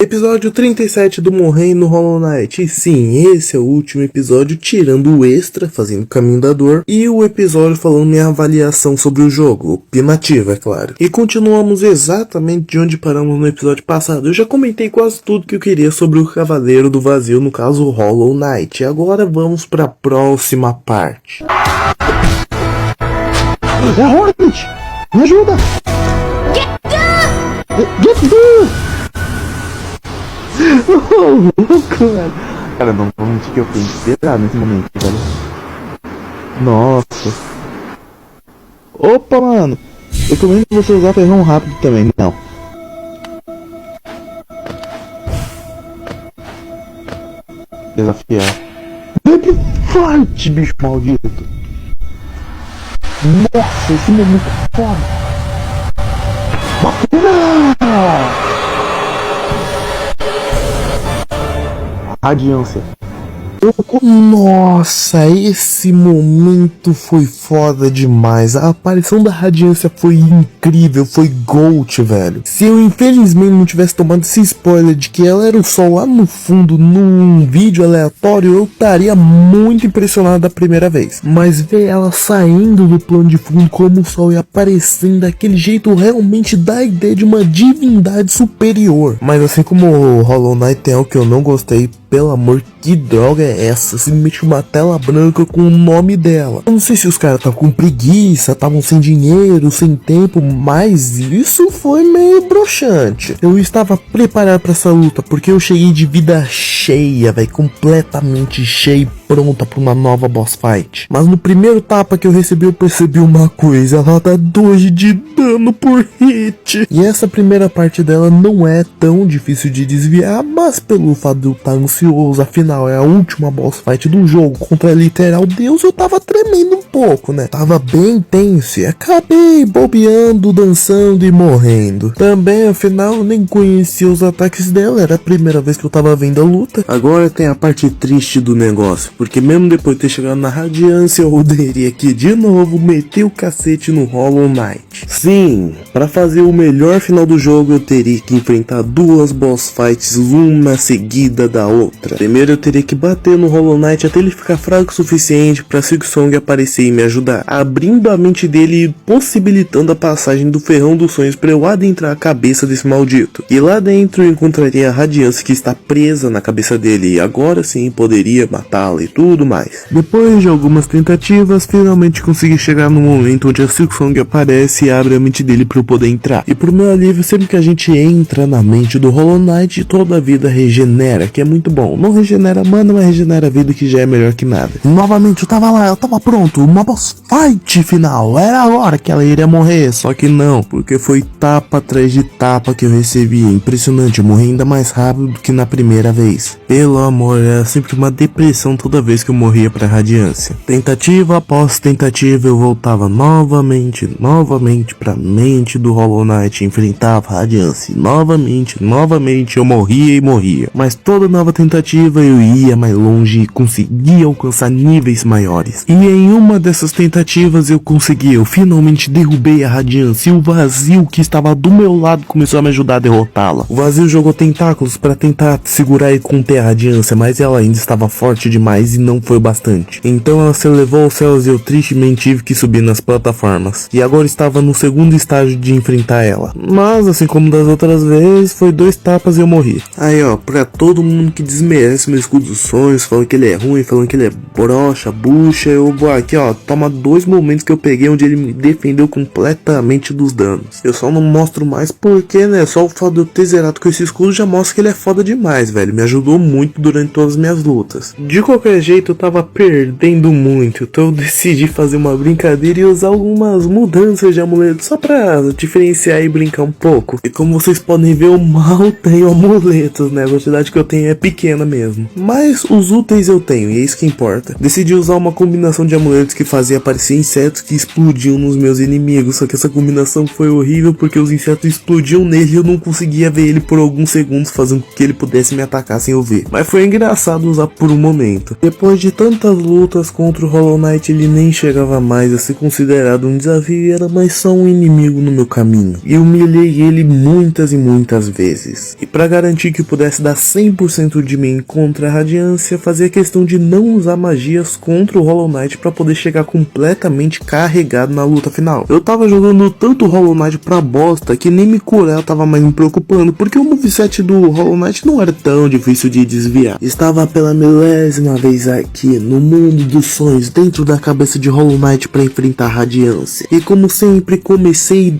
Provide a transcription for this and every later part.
Episódio 37 do Morrendo no Hollow Knight. E sim, esse é o último episódio, tirando o extra, fazendo o caminho da dor, e o episódio falando minha avaliação sobre o jogo, opinativa, é claro. E continuamos exatamente de onde paramos no episódio passado. Eu já comentei quase tudo que eu queria sobre o Cavaleiro do Vazio, no caso o Hollow Knight. E agora vamos para a próxima parte. É a Hornet! Me ajuda! Get good! Cara, não vou mentir que eu fiquei inspirado nesse momento, velho. Nossa. Opa, mano. Eu tô vendo que você usar ferrão rápido também, não. Desafiar. Que forte, bicho maldito. Nossa, esse momento é foda. Radiância. Nossa, esse momento foi foda demais. A aparição da Radiância foi incrível, foi GOAT, velho. Se eu infelizmente não tivesse tomado esse spoiler de que ela era o sol lá no fundo, num vídeo aleatório, eu estaria muito impressionado da primeira vez. Mas ver ela saindo do plano de fundo como o sol e aparecendo daquele jeito realmente dá a ideia de uma divindade superior. Mas assim como o Hollow Knight tem algo que eu não gostei, pelo amor, que droga é essa? Simplesmente uma tela branca com o nome dela. Eu não sei se os caras estavam com preguiça, estavam sem dinheiro, sem tempo, mas isso foi meio broxante. Eu estava preparado para essa luta, porque eu cheguei de vida cheia, velho, completamente cheia e pronta para uma nova boss fight. Mas no primeiro tapa que eu percebi uma coisa, ela dá 2 de dano por hit. E essa primeira parte dela não é tão difícil de desviar, mas pelo fato de eu estar ansioso, afinal é a última boss fight do jogo contra literal Deus, eu tava tremendo um pouco, né? Tava bem tenso e acabei bobeando, dançando e morrendo. Também, afinal, eu nem conhecia os ataques dela, era a primeira vez que eu tava vendo a luta. Agora tem a parte triste do negócio, porque mesmo depois de ter chegado na Radiância, eu teria que de novo meter o cacete no Hollow Knight. Sim, pra fazer o melhor final do jogo, eu teria que enfrentar 2 boss fights, uma seguida da outra. Primeiro eu teria que bater no Hollow Knight até ele ficar fraco o suficiente pra Silksong aparecer e me ajudar, abrindo a mente dele e possibilitando a passagem do ferrão dos sonhos pra eu adentrar a cabeça desse maldito. E lá dentro eu encontraria a Radiância que está presa na cabeça dele e agora sim poderia matá-la e tudo mais. Depois de algumas tentativas, finalmente consegui chegar no momento onde a Silksong aparece e abre a mente dele pra eu poder entrar. E pro meu alívio, sempre que a gente entra na mente do Hollow Knight, toda a vida regenera, que é muito bom. Não regenera mana, mas regenera a vida, que já é melhor que nada. Novamente eu tava lá, eu tava pronto, uma boss fight final, era a hora que ela iria morrer, só que não, porque foi tapa atrás de tapa que eu recebi, impressionante, eu morri ainda mais rápido do que na primeira vez. Pelo amor, era sempre uma depressão toda vez que eu morria pra Radiância. Tentativa após tentativa eu voltava novamente pra mente do Hollow Knight, enfrentava a Radiância, novamente eu morria e morria, mas toda nova tentativa eu ia mais longe e conseguia alcançar níveis maiores. E em uma dessas tentativas eu finalmente derrubei a Radiância e o Vazio que estava do meu lado começou a me ajudar a derrotá-la. O Vazio jogou tentáculos para tentar segurar e conter a Radiância, mas ela ainda estava forte demais e não foi o bastante. Então ela se elevou aos céus e eu tristemente tive que subir nas plataformas. E agora estava no segundo estágio de enfrentar ela. Mas assim como das outras vezes, foi 2 tapas e eu morri. Aí ó, pra todo mundo que desmerece meu escudo dos sonhos, falando que ele é ruim, falando que ele é broxa, bucha, eu vou aqui ó, toma 2 momentos que eu peguei onde ele me defendeu completamente dos danos. Eu só não mostro mais porque, né, só o fato de eu ter zerado com esse escudo já mostra que ele é foda demais, velho, me ajudou muito durante todas as minhas lutas. De qualquer jeito eu tava perdendo muito, então eu decidi fazer uma brincadeira e usar algumas mudanças de amuleto só pra diferenciar e brincar um pouco. E como vocês podem ver, eu mal tenho amuletos, né, a quantidade que eu tenho é pequena mesmo. Mas os úteis eu tenho, e é isso que importa. Decidi usar uma combinação de amuletos que fazia aparecer insetos que explodiam nos meus inimigos. Só que essa combinação foi horrível porque os insetos explodiam nele e eu não conseguia ver ele por alguns segundos, fazendo com que ele pudesse me atacar sem eu ver. Mas foi engraçado usar por um momento. Depois de tantas lutas contra o Hollow Knight, ele nem chegava mais a ser considerado um desafio e era mais só um inimigo no meu caminho. E eu humilhei ele muitas e muitas vezes. E para garantir que eu pudesse dar 100% de mim contra a Radiância, fazia questão de não usar magias contra o Hollow Knight para poder chegar completamente carregado na luta final. Eu tava jogando tanto o Hollow Knight pra bosta que nem me curar tava mais me preocupando, porque o moveset do Hollow Knight não era tão difícil de desviar. Estava pela milésima vez aqui no mundo dos sonhos, dentro da cabeça de Hollow Knight para enfrentar a Radiância. E como sempre comecei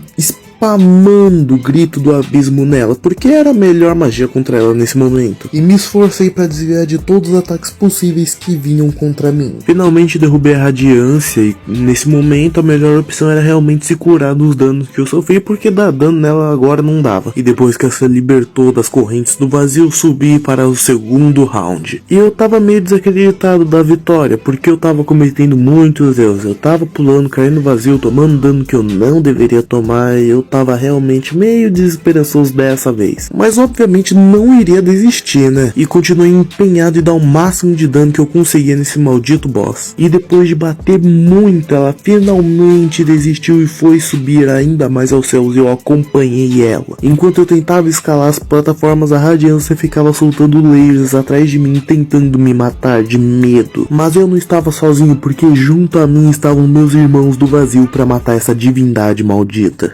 spamando o grito do abismo nela, porque era a melhor magia contra ela nesse momento. E me esforcei para desviar de todos os ataques possíveis que vinham contra mim. Finalmente derrubei a Radiância e nesse momento a melhor opção era realmente se curar dos danos que eu sofri, porque dar dano nela agora não dava. E depois que ela se libertou das correntes do vazio, subi para o segundo round. E eu tava meio desacreditado da vitória, porque eu tava cometendo muitos erros. Eu tava pulando, caindo no vazio, tomando dano que eu não deveria tomar, e eu tava realmente meio desesperançoso dessa vez. Mas obviamente não iria desistir, né? E continuei empenhado em dar o máximo de dano que eu conseguia nesse maldito boss. E depois de bater muito, ela finalmente desistiu e foi subir ainda mais aos céus e eu acompanhei ela. Enquanto eu tentava escalar as plataformas, a Radiância ficava soltando lasers atrás de mim, tentando me matar de medo. Mas eu não estava sozinho, porque junto a mim estavam meus irmãos do vazio para matar essa divindade maldita.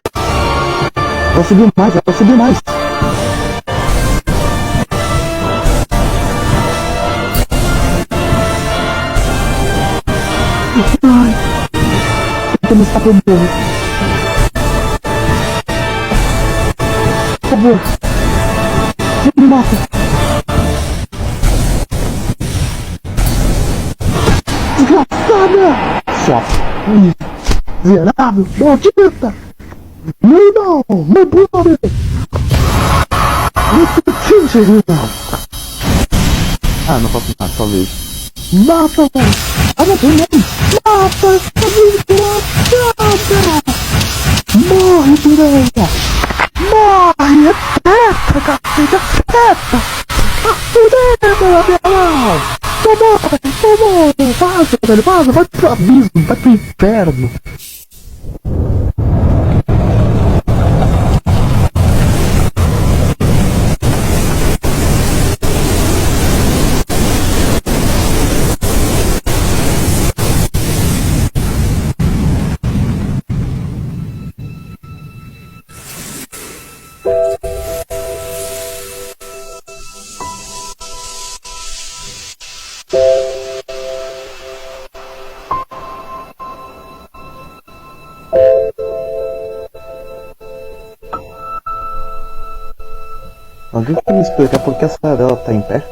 Ela subiu mais, ela subiu mais. Ai, eu me escapei do povo. Acabou. Não me mata. Desgraçada! Sua miserável, maldita! Não, meu brother! Ah, não posso matar, talvez. Mata, velho! Ah, não tem nem! Mata essa desgraçada! Morre, piranha! Morre! É teta, cacete! É teta! Ah, fudeu, meu amigão! Tomou! Vaza, velho! Vaza! Vai pro abismo! Vai pro inferno! Alguém pode me explicar por que a sala dela tá em pé?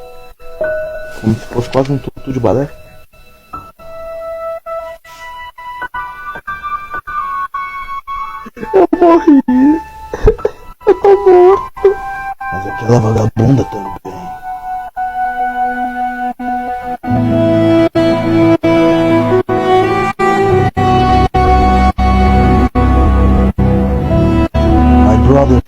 Como se fosse quase um tutu de balé? Eu morri! Eu tô morto! Mas aquela vagabunda também. My brothers.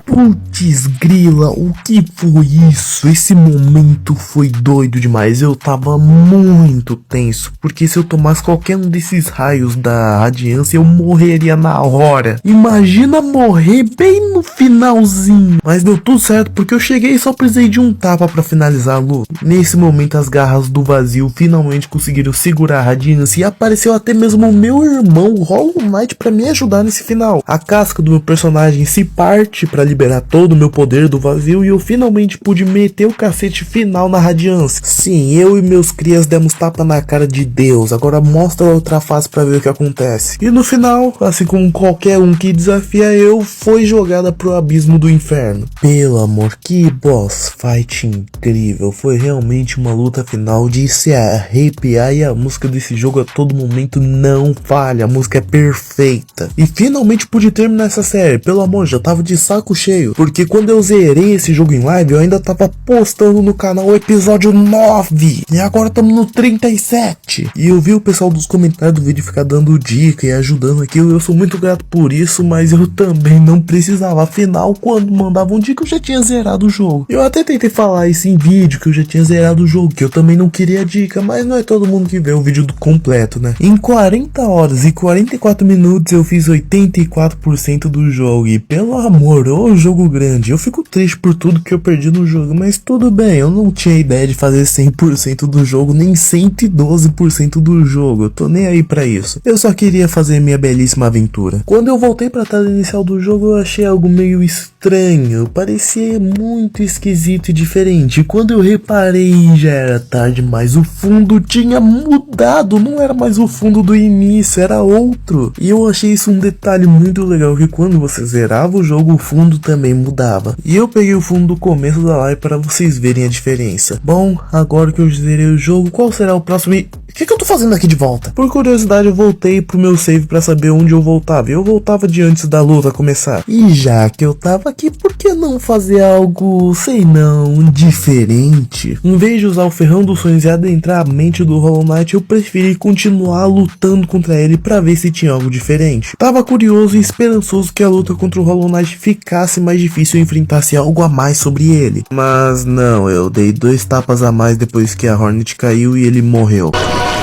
Putz grila, o que foi isso? Esse momento foi doido demais, eu tava muito tenso, porque se eu tomasse qualquer um desses raios da Radiância eu morreria na hora. Imagina morrer bem no finalzinho. Mas deu tudo certo porque eu cheguei e só precisei de um tapa pra finalizar a luta. Nesse momento as garras do vazio finalmente conseguiram segurar a Radiância e apareceu até mesmo o meu irmão, o Hollow Knight, pra me ajudar nesse final. A casca do meu personagem se parte pra liberar liberar todo o meu poder do vazio e eu finalmente pude meter o cacete final na radiância. Sim, eu e meus crias demos tapa na cara de Deus, agora mostra a outra face pra ver o que acontece. E no final, assim como qualquer um que desafia eu, foi jogada pro abismo do inferno. Pelo amor, que boss fight incrível, foi realmente uma luta final de se arrepiar e a música desse jogo a todo momento não falha, a música é perfeita. E finalmente pude terminar essa série, pelo amor, já tava de saco cheio, porque quando eu zerei esse jogo em live eu ainda tava postando no canal o episódio 9 e agora estamos no 37. E eu vi o pessoal dos comentários do vídeo ficar dando dica e ajudando aqui, eu sou muito grato por isso, mas eu também não precisava, afinal quando mandavam dica eu já tinha zerado o jogo. Eu até tentei falar isso em vídeo, que eu já tinha zerado o jogo, que eu também não queria dica, mas não é todo mundo que vê o vídeo do completo, né? Em 40 horas e 44 minutos eu fiz 84% do jogo e pelo amor, ô jogo grande, eu fico triste por tudo que eu perdi no jogo, mas tudo bem, eu não tinha ideia de fazer 100% do jogo, nem 112% do jogo, eu tô nem aí pra isso. Eu só queria fazer minha belíssima aventura. Quando eu voltei pra tela inicial do jogo eu achei algo meio estranho, parecia muito esquisito e diferente. Quando eu reparei já era tarde, mas o fundo tinha mudado, não era mais o fundo do início, era outro. E eu achei isso um detalhe muito legal, que quando você zerava o jogo, o fundo também mudava. E eu peguei o fundo do começo da live para vocês verem a diferença. Bom, agora que eu zerei o jogo, qual será o próximo... O que eu tô fazendo aqui de volta? Por curiosidade eu voltei pro meu save pra saber onde eu voltava. Eu voltava de antes da luta começar. E já que eu tava aqui, por que não fazer algo, sei não, diferente? Em vez de usar o ferrão dos sonhos e adentrar a mente do Hollow Knight, eu preferi continuar lutando contra ele pra ver se tinha algo diferente. Tava curioso e esperançoso que a luta contra o Hollow Knight ficasse mais difícil e enfrentasse algo a mais sobre ele. Mas não, eu dei 2 tapas a mais depois que a Hornet caiu e ele morreu.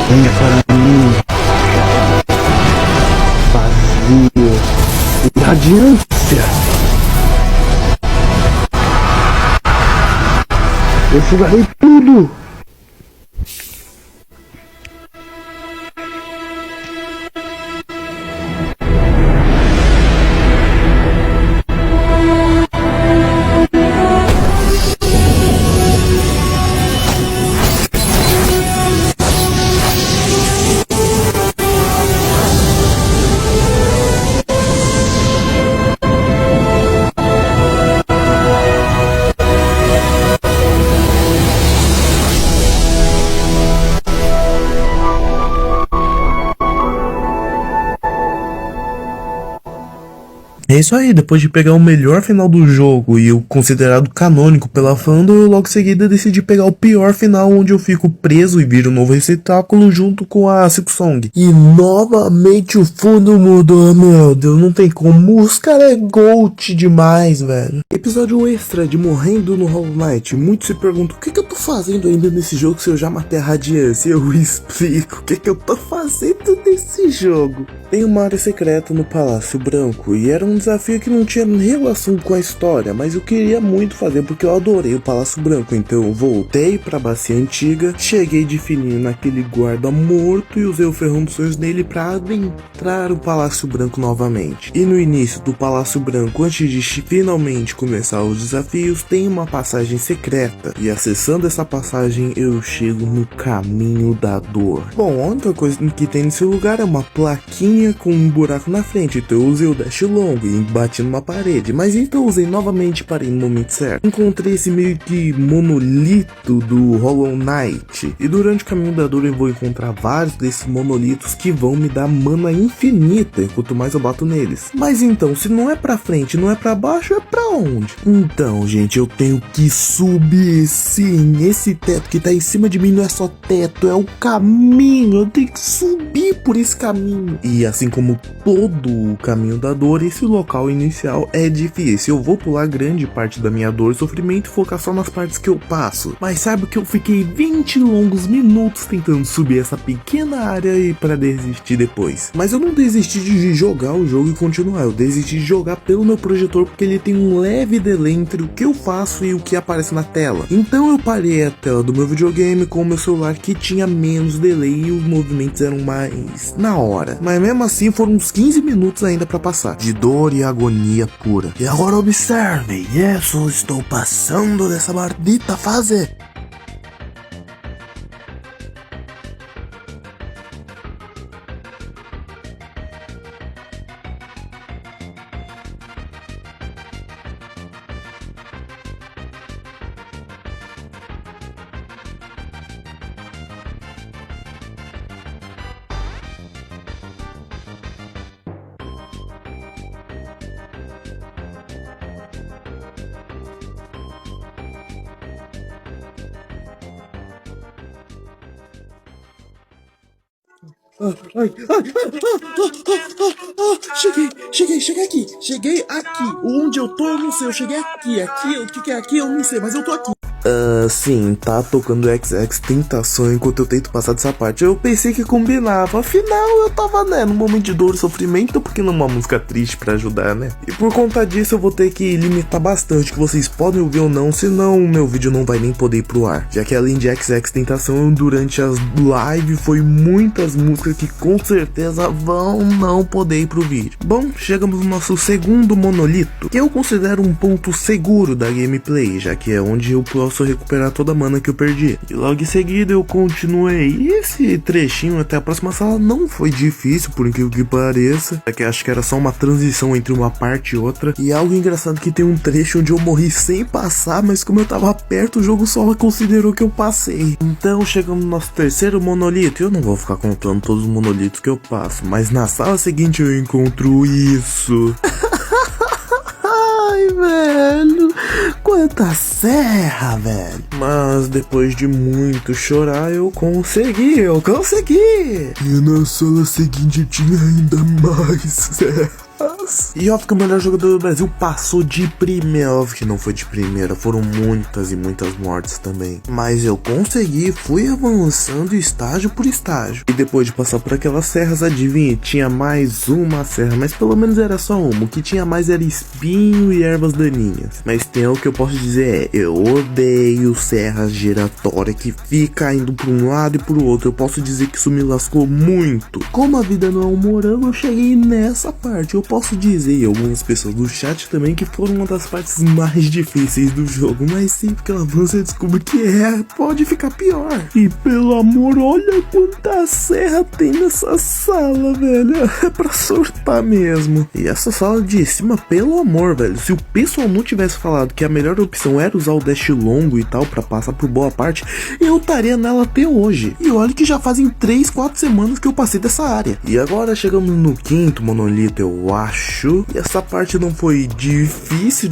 Venha para mim, vazio e radiância. Eu sugarei tudo. É isso aí, depois de pegar o melhor final do jogo e o considerado canônico pela fandom, eu logo em seguida decidi pegar o pior final, onde eu fico preso e viro um novo receptáculo junto com a Silksong. E novamente o fundo mudou, meu Deus, não tem como, os caras é GOAT demais, velho. Episódio extra de Morrendo no Hollow Knight. Muitos se perguntam, o que eu tô fazendo ainda nesse jogo se eu já matei a Radiância? Eu explico o que eu tô fazendo nesse jogo. Tem uma área secreta no Palácio Branco e era um desafio que não tinha relação com a história, mas eu queria muito fazer porque eu adorei o Palácio Branco, então eu voltei pra bacia antiga, cheguei de fininho naquele guarda morto e usei o ferrão dos sonhos nele pra adentrar o Palácio Branco novamente. E no início do Palácio Branco, antes de finalmente começar os desafios, tem uma passagem secreta, e acessando essa passagem eu chego no Caminho da Dor. Bom, a única coisa que tem nesse lugar é uma plaquinha com um buraco na frente, então eu usei o dash longo e bati numa parede, mas então eu usei novamente para ir no momento certo. Encontrei esse meio que monolito do Hollow Knight, e durante o Caminho da Dor eu vou encontrar vários desses monolitos que vão me dar mana infinita enquanto mais eu bato neles. Mas então, se não é pra frente, não é pra baixo, é pra onde? Então, gente, eu tenho que subir, sim, esse teto que tá em cima de mim não é só teto, é o caminho, eu tenho que subir por esse caminho. E assim como todo o Caminho da Dor, esse local inicial é difícil. Eu vou pular grande parte da minha dor e sofrimento e focar só nas partes que eu passo. Mas sabe que eu fiquei 20 longos minutos tentando subir essa pequena área e para desistir depois. Mas eu não desisti de jogar o jogo e continuar. Eu desisti de jogar pelo meu projetor porque ele tem um leve delay entre o que eu faço e o que aparece na tela. Então eu parei a tela do meu videogame com o meu celular que tinha menos delay e os movimentos eram mais na hora. Mas mesmo mesmo assim foram uns 15 minutos ainda pra passar, de dor e agonia pura. E agora observem, eu estou passando dessa maldita fase. Cheguei aqui. Onde eu tô, eu não sei. Eu cheguei aqui, o que é aqui, eu não sei, mas eu tô aqui. Sim, tá tocando XX Tentação enquanto eu tento passar dessa parte. Eu pensei que combinava, afinal eu tava, né, num momento de dor e sofrimento, porque não é uma música triste pra ajudar, né? E por conta disso eu vou ter que limitar bastante, que vocês podem ouvir ou não, senão o meu vídeo não vai nem poder ir pro ar. Já que além de XX Tentação, durante as lives foi muitas músicas que com certeza vão não poder ir pro vídeo. Bom, chegamos no nosso segundo monolito, que eu considero um ponto seguro da gameplay, já que é onde eu posso recuperar toda a mana que eu perdi. E logo em seguida eu continuei. E esse trechinho até a próxima sala não foi difícil, por incrível que pareça. É que acho que era só uma transição entre uma parte e outra. E algo engraçado que tem um trecho onde eu morri sem passar, mas como eu tava perto, o jogo só considerou que eu passei. Então chegamos no nosso terceiro monolito. Eu não vou ficar contando todos os monolitos que eu passo, mas na sala seguinte eu encontro isso. Ai, velho, quanta serra, velho. Mas depois de muito chorar, eu consegui. E na sala seguinte tinha ainda mais serra. E óbvio que o melhor jogador do Brasil passou de primeira. Óbvio que não foi de primeira, foram muitas e muitas mortes também. Mas eu consegui, fui avançando estágio por estágio. E depois de passar por aquelas serras, adivinha, tinha mais uma serra. Mas pelo menos era só uma, o que tinha mais era espinho e ervas daninhas. Mas tem o que eu posso dizer eu odeio serras giratórias que fica indo pra um lado e pro outro. Eu posso dizer que isso me lascou muito. Como a vida não é um morango, eu cheguei nessa parte. Eu posso dizer, e algumas pessoas do chat também, que foram uma das partes mais difíceis do jogo, mas sempre que ela você descobre que pode ficar pior. E pelo amor, olha quanta serra tem nessa sala, velho, é pra surtar mesmo. E essa sala de cima, pelo amor, velho, se o pessoal não tivesse falado que a melhor opção era usar o dash longo e tal, pra passar por boa parte, eu estaria nela até hoje. E olha que já fazem 3, 4 semanas que eu passei dessa área. E agora chegamos no quinto monolito, eu acho. E essa parte não foi difícil,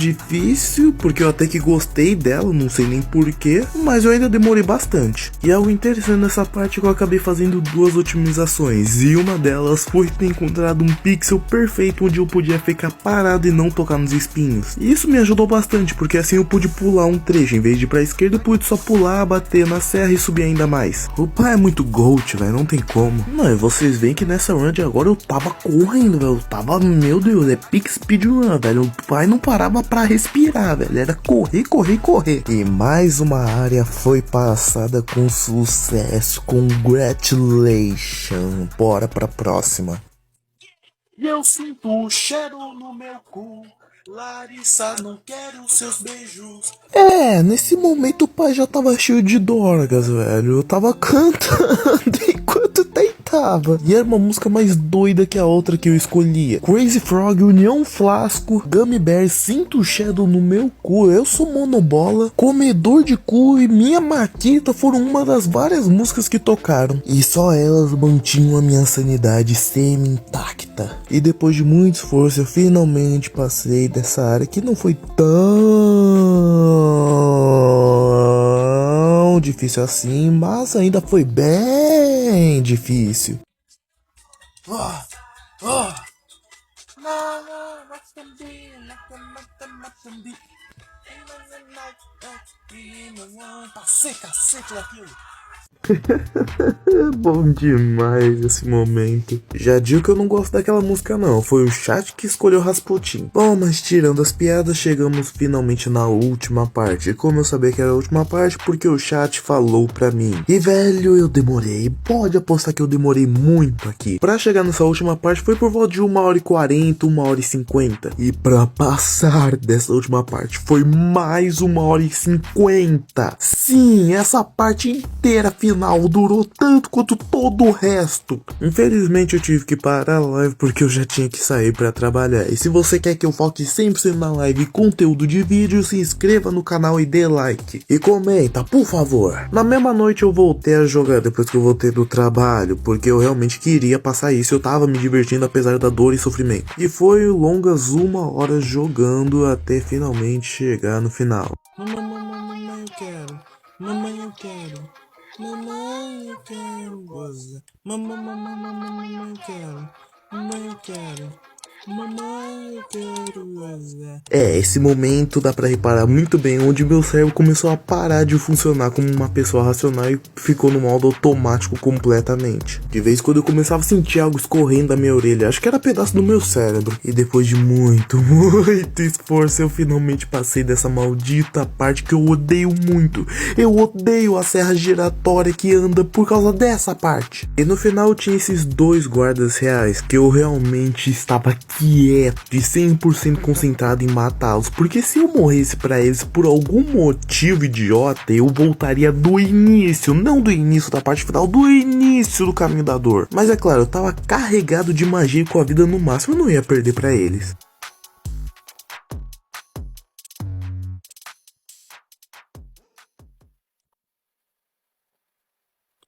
porque eu até que gostei dela, não sei nem porquê, mas eu ainda demorei bastante. E algo interessante nessa parte é que eu acabei fazendo 2 otimizações, e uma delas foi ter encontrado um pixel perfeito onde eu podia ficar parado e não tocar nos espinhos. E isso me ajudou bastante, porque assim eu pude pular um trecho, em vez de ir pra esquerda eu pude só pular, bater na serra e subir ainda mais. O pai é muito GOAT, velho, não tem como. Não, e vocês veem que nessa run de agora eu tava correndo, velho, eu tava, meu Deus, é pick speedrun, velho, o pai não parava pra respirar, velho, era correr. E mais uma área foi passada com sucesso, congratulations, bora pra próxima. Eu sinto o cheiro no meu cu, Larissa, não quero seus beijos. Nesse momento o pai já tava cheio de dorgas, velho, eu tava cantando enquanto tentava. E era uma música mais doida que a outra que eu escolhia. Crazy Frog, União Flasco, Gummy Bear, Sinto Shadow no meu cu, Eu Sou Monobola, Comedor de Cu e Minha Maquita foram uma das várias músicas que tocaram. E só elas mantinham a minha sanidade semi-intacta. E depois de muito esforço eu finalmente passei dessa área que não foi tão difícil assim, mas ainda foi bem difícil. Passei cacete daquilo. É bom demais esse momento. Já digo que eu não gosto daquela música não, foi o chat que escolheu Rasputin. Bom, mas tirando as piadas, chegamos finalmente na última parte. E como eu sabia que era a última parte? Porque o chat falou pra mim. E velho, eu demorei, pode apostar que eu demorei muito aqui. Pra chegar nessa última parte foi por volta de 1h40, 1h50. E pra passar dessa última parte foi mais 1h50. Sim, essa parte inteira final durou tanto quanto todo o resto. Infelizmente eu tive que parar a live porque eu já tinha que sair pra trabalhar. E se você quer que eu foque 100% na live e conteúdo de vídeo, se inscreva no canal e dê like. E comenta, por favor. Na mesma noite eu voltei a jogar depois que eu voltei do trabalho, porque eu realmente queria passar isso. Eu tava me divertindo apesar da dor e sofrimento. E foi longas 1 hora jogando até finalmente chegar no final. Mamãe, eu quero. Mamãe, eu quero. Mamãe, eu quero gozar. Mamãe, eu quero. Mamãe, eu quero. Mamãe, eu quero gozar. Esse momento dá pra reparar muito bem onde meu cérebro começou a parar de funcionar como uma pessoa racional e ficou no modo automático completamente. De vez em quando eu começava a sentir algo escorrendo da minha orelha, acho que era pedaço do meu cérebro. E depois de muito esforço, eu finalmente passei dessa maldita parte que eu odeio muito. Eu odeio a serra giratória que anda por causa dessa parte. E no final tinha esses 2 guardas reais que eu realmente estava quieto e 100% concentrado em matá-los, porque se eu morresse pra eles por algum motivo idiota, eu voltaria do início, não do início da parte final, do início do caminho da dor. Mas é claro, eu tava carregado de magia e com a vida no máximo, eu não ia perder pra eles.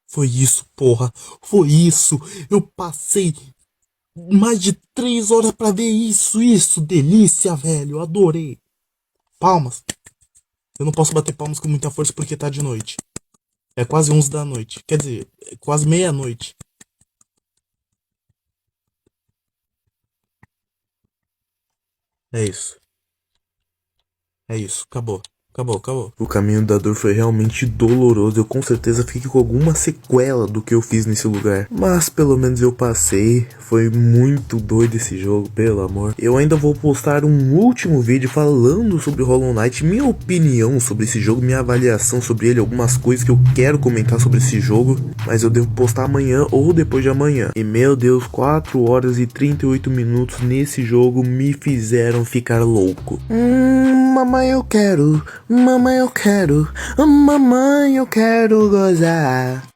Foi isso, porra, foi isso, eu passei mais de 3 horas pra ver isso, delícia, velho, eu adorei. Palmas. Eu não posso bater palmas com muita força porque tá de noite. É quase 11 da noite, quer dizer, é quase meia-noite. É isso, acabou. Acabou. O caminho da dor foi realmente doloroso. Eu com certeza fiquei com alguma sequela do que eu fiz nesse lugar. Mas pelo menos eu passei. Foi muito doido esse jogo, pelo amor. Eu ainda vou postar um último vídeo falando sobre Hollow Knight, minha opinião sobre esse jogo, minha avaliação sobre ele, algumas coisas que eu quero comentar sobre esse jogo. Mas eu devo postar amanhã ou depois de amanhã. E meu Deus, 4 horas e 38 minutos nesse jogo me fizeram ficar louco. Mamãe eu quero. Mamãe eu quero gozar.